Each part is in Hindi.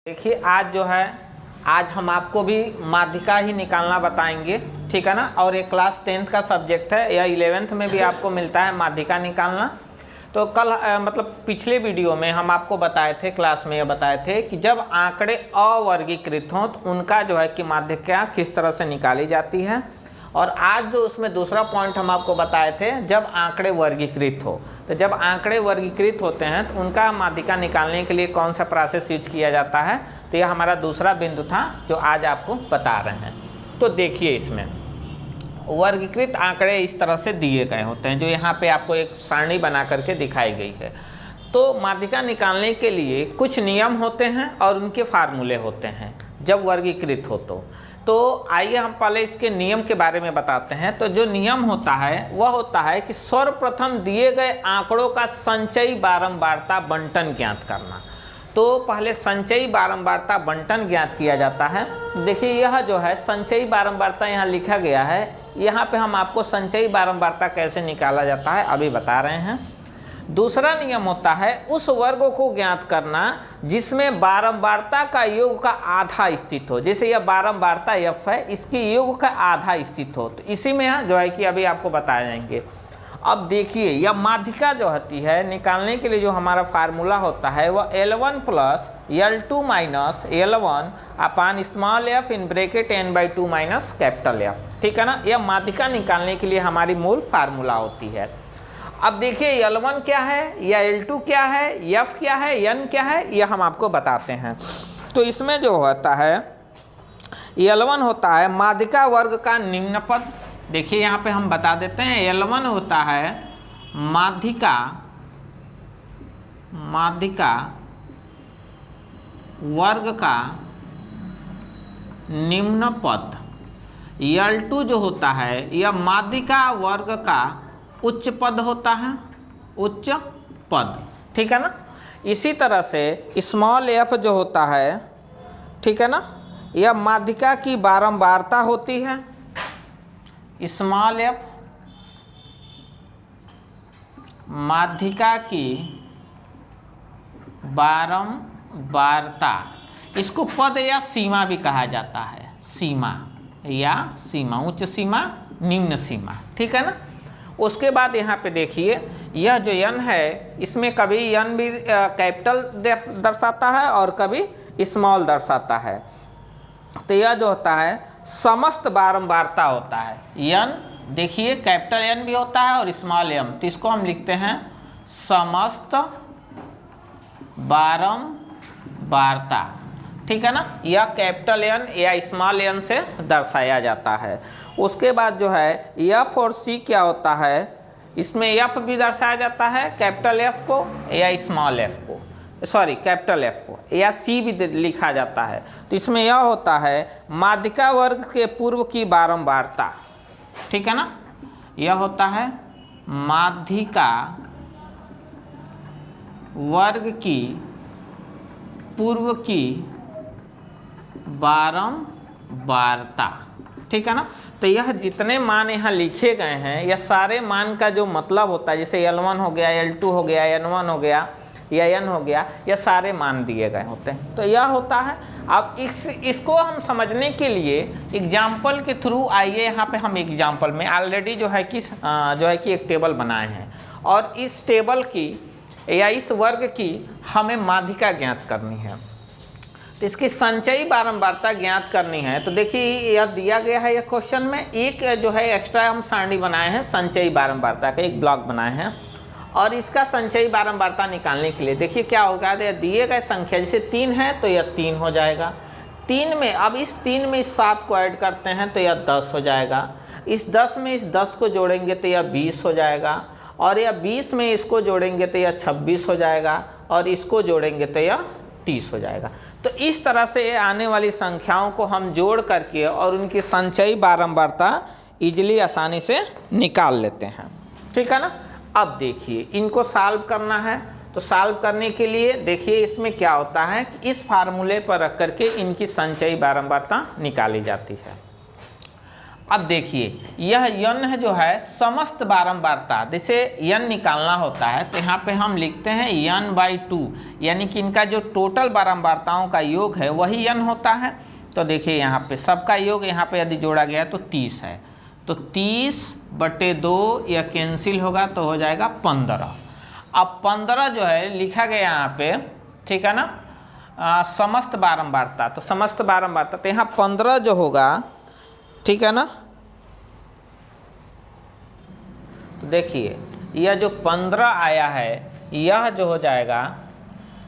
देखिए आज हम आपको भी माध्यिका ही निकालना बताएंगे, ठीक है ना। और ये क्लास 10th का सब्जेक्ट है या 11th में भी आपको मिलता है माध्यिका निकालना। तो कल मतलब पिछले वीडियो में हम आपको बताए थे, क्लास में ये बताए थे कि जब आंकड़े अवर्गीकृत हों तो उनका जो है कि माध्यिका किस तरह से निकाली जाती है। और आज जो उसमें दूसरा पॉइंट हम आपको बताए थे, जब आंकड़े वर्गीकृत हो, तो जब आंकड़े वर्गीकृत होते हैं तो उनका माध्यिका निकालने के लिए कौन सा प्रोसेस यूज किया जाता है। तो यह हमारा दूसरा बिंदु था जो आज आपको बता रहे हैं। तो देखिए, इसमें वर्गीकृत आंकड़े इस तरह से दिए गए होते हैं, जो यहाँ पे आपको एक सारणी बना करके दिखाई गई है। तो माध्यिका निकालने के लिए कुछ नियम होते हैं और उनके फार्मूले होते हैं जब वर्गीकृत हो। तो आइए हम पहले इसके नियम के बारे में बताते हैं। तो जो नियम होता है वह होता है कि सर्वप्रथम दिए गए आंकड़ों का संचयी बारंबारता बंटन ज्ञात करना। तो पहले संचयी बारंबारता बंटन ज्ञात किया जाता है। देखिए, यह जो है संचयी बारंबारता यहाँ लिखा गया है। यहाँ पे हम आपको संचयी बारंबारता कैसे निकाला जाता है अभी बता रहे हैं। दूसरा नियम होता है उस वर्ग को ज्ञात करना जिसमें बारंबारता का योग का आधा स्थित हो। जैसे यह बारंबारता f है, इसकी योग का आधा स्थित हो, तो इसी में जो है कि अभी आपको बताए जाएंगे। अब देखिए, यह माध्यिका जो होती है निकालने के लिए जो हमारा फार्मूला होता है वह L1 plus L2 minus L1 upon small f in bracket n/2 minus capital F, ठीक है ना। यह माध्यिका निकालने के लिए हमारी मूल फार्मूला होती है। अब देखिए, L1 क्या है या L2 क्या है, F क्या है, N क्या है, यह हम आपको बताते हैं। तो इसमें जो होता है L1 होता है माध्यिका वर्ग का निम्न पद। देखिए यहाँ पे हम बता देते हैं, L1 होता है माध्यिका वर्ग का निम्न पद। L2 जो होता है यह माध्यिका वर्ग का उच्च पद होता है, उच्च पद, ठीक है ना। इसी तरह से स्मॉल f जो होता है, ठीक है ना, यह माध्यिका की बारंबारता होती है। स्मॉल f माध्यिका की बारंबारता, इसको पद या सीमा भी कहा जाता है। सीमा या सीमा, उच्च सीमा, निम्न सीमा, ठीक है ना। उसके बाद यहाँ पे देखिए, यह जो n है इसमें कभी n भी कैपिटल दर्शाता है और कभी स्मॉल दर्शाता है। तो यह जो होता है समस्त बारंबारता होता है। n देखिए कैपिटल N भी होता है और स्मॉल m, तो इसको हम लिखते हैं समस्त बारंबारता, ठीक है ना। यह कैपिटल N या स्मॉल n से दर्शाया जाता है। उसके बाद जो है F और C क्या होता है, इसमें F भी दर्शाया जाता है कैपिटल F को या स्मॉल f को, सॉरी कैपिटल F को, या C भी लिखा जाता है। तो इसमें यह होता है माध्यिका वर्ग के पूर्व की बारंबारता, ठीक है ना। यह होता है माध्यिका वर्ग की पूर्व की बारंबारता, ठीक है ना। तो यह जितने मान यहाँ लिखे गए हैं, यह सारे मान का जो मतलब होता है, जैसे L1 हो गया, L2 हो गया, N1 हो गया या N हो गया, यह सारे मान दिए गए होते हैं। तो यह होता है। अब इसको हम समझने के लिए एग्जाम्पल के थ्रू आइए, यहाँ पे हम एग्जाम्पल में ऑलरेडी जो है कि एक टेबल बनाए हैं और इस टेबल की या इस वर्ग की हमें माध्यिका ज्ञात करनी है। तो इसकी संचयी बारंबारता ज्ञात करनी है। तो देखिए, यह दिया गया है, यह क्वेश्चन में एक जो है एक्स्ट्रा हम सारणी बनाए हैं संचयी बारंबारता का, एक ब्लॉक बनाए हैं। और इसका संचयी बारंबारता निकालने के लिए देखिए क्या होगा, दिए गए संख्या जैसे 3 है तो यह 3 हो जाएगा। 3 में अब इस 3 में इस 7 को ऐड करते हैं तो यह 10 हो जाएगा। इस 10 में इस 10 को जोड़ेंगे तो यह 20 हो जाएगा। और यह 20 में इसको जोड़ेंगे तो यह 26 हो जाएगा। और इसको जोड़ेंगे तो यह 30 हो जाएगा। तो इस तरह से आने वाली संख्याओं को हम जोड़ करके और उनकी संचयी बारंबारता इजीली आसानी से निकाल लेते हैं, ठीक है ना। अब देखिए, इनको सॉल्व करना है। तो सॉल्व करने के लिए देखिए इसमें क्या होता है कि इस फार्मूले पर रख करके इनकी संचयी बारंबारता निकाली जाती है। अब देखिए यह n जो है समस्त बारंबारता, जैसे n निकालना होता है तो यहाँ पे हम लिखते हैं n/2, यानी कि इनका जो टोटल बारंबारताओं का योग है वही n होता है। तो देखिए यहाँ पे सबका योग यहाँ पे यदि जोड़ा गया तो 30 है, तो 30/2 यह कैंसिल होगा तो हो जाएगा 15। अब 15 जो है लिखा गया यहाँ पे, ठीक है ना, समस्त बारंबारता, तो समस्त बारंबारता तो यहाँ 15 जो होगा, ठीक है ना। तो देखिए यह जो 15 आया है यह जो हो जाएगा,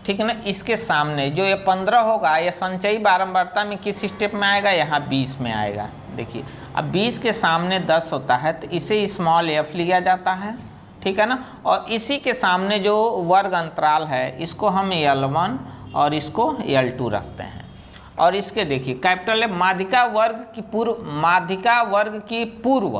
ठीक है ना, इसके सामने जो ये 15 होगा यह संचयी बारंबारता में किस स्टेप में आएगा, यहाँ 20 में आएगा। देखिए अब 20 के सामने 10 होता है तो इसे स्मॉल f लिया जाता है, ठीक है ना, और इसी के सामने जो वर्ग अंतराल है इसको हम L1 और इसको L2 रखते हैं। और इसके देखिए कैपिटल F माध्यिका वर्ग की पूर्व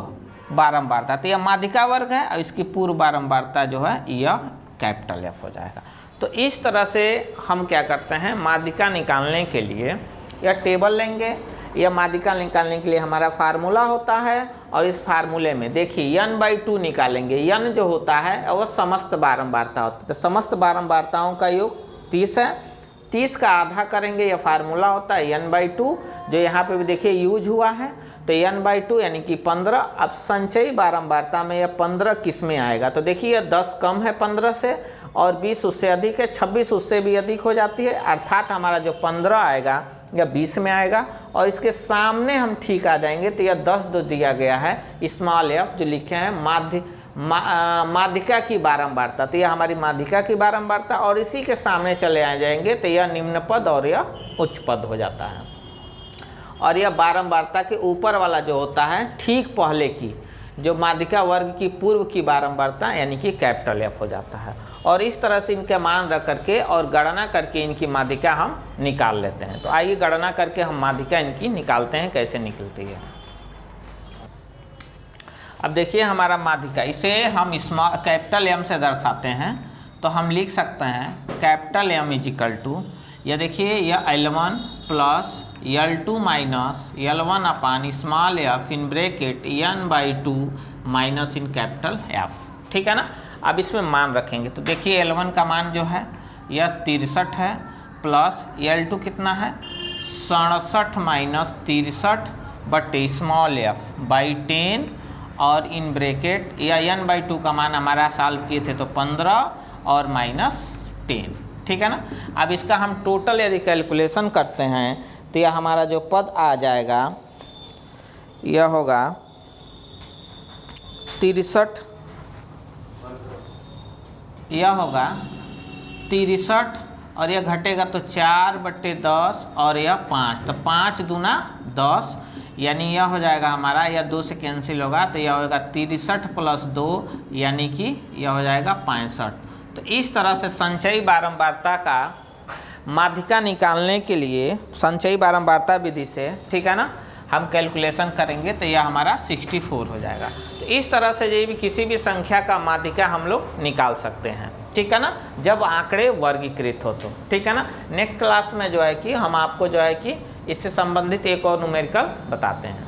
बारंबारता, तो यह माध्यिका वर्ग है और इसकी पूर्व बारंबारता जो है यह कैपिटल F हो जाएगा। तो इस तरह से हम क्या करते हैं, माध्यिका निकालने के लिए यह टेबल लेंगे। यह माध्यिका निकालने के लिए हमारा फार्मूला होता है और इस फार्मूले में देखिए n/2 निकालेंगे। n जो होता है वह समस्त बारंबारता होती है, तो समस्त बारंबारताओं का योग 30 है। 30 का आधा करेंगे, यह फार्मूला होता है n/2, जो यहाँ पे भी देखिए यूज हुआ है, तो n/2 यानी कि 15। अब संचयी बारंबारता में यह 15 किस में आएगा, तो देखिए यह 10 कम है 15 से और 20 उससे अधिक है, 26 उससे भी अधिक हो जाती है, अर्थात हमारा जो 15 आएगा यह 20 में आएगा। और इसके सामने हम ठीक आ जाएंगे तो यह 10 जो दिया गया है स्मॉल f जो लिखे हैं माध्यिका की बारंबारता, तो यह हमारी माध्यिका की बारंबारता, और इसी के सामने चले आ जाएंगे तो यह निम्न पद और यह उच्च पद हो जाता है। और यह बारंबारता के ऊपर वाला जो होता है ठीक पहले की जो माध्यिका वर्ग की पूर्व की बारंबारता यानी कि कैपिटल F हो जाता है। और इस तरह से इनके मान रख करके और गणना करके इनकी माध्यिका हम निकाल लेते हैं। तो आइए गणना करके हम माध्यिका इनकी निकालते हैं, कैसे निकलती है। अब देखिए हमारा माध्यिका, इसे हम कैपिटल M से दर्शाते हैं, तो हम लिख सकते हैं कैपिटल M = यह देखिए यह L1 plus L2 minus L1 upon small f in bracket n/2 minus in capital F, ठीक है ना। अब इसमें मान रखेंगे तो देखिए L1 का मान जो है यह 63 है, प्लस L2 कितना है 67 माइनस 63 बटे स्मॉल f बाई 10 और इन ब्रैकेट या n/2 का मान हमारा सॉल्व किए थे तो 15 और माइनस 10, ठीक है ना। अब इसका हम टोटल यदि कैलकुलेशन करते हैं तो यह हमारा जो पद आ जाएगा यह होगा 63, यह होगा 63 और यह घटेगा तो 4/10 और यह 5, तो 5 दूना 10, यानी यह हो जाएगा हमारा, यह 2 से कैंसिल होगा तो यह होगा 63 प्लस 2 यानी कि यह हो जाएगा 65। तो इस तरह से संचयी बारंबारता का माध्यिका निकालने के लिए संचयी बारंबारता विधि से, ठीक है ना, हम कैलकुलेशन करेंगे तो यह हमारा 64 हो जाएगा। तो इस तरह से ये भी किसी भी संख्या का माध्यिका हम लोग निकाल सकते हैं, ठीक है ना, जब आंकड़े वर्गीकृत हो तो, ठीक है ना। नेक्स्ट क्लास में जो है कि हम आपको जो है कि इससे संबंधित एक और न्यूमेरिकल बताते हैं।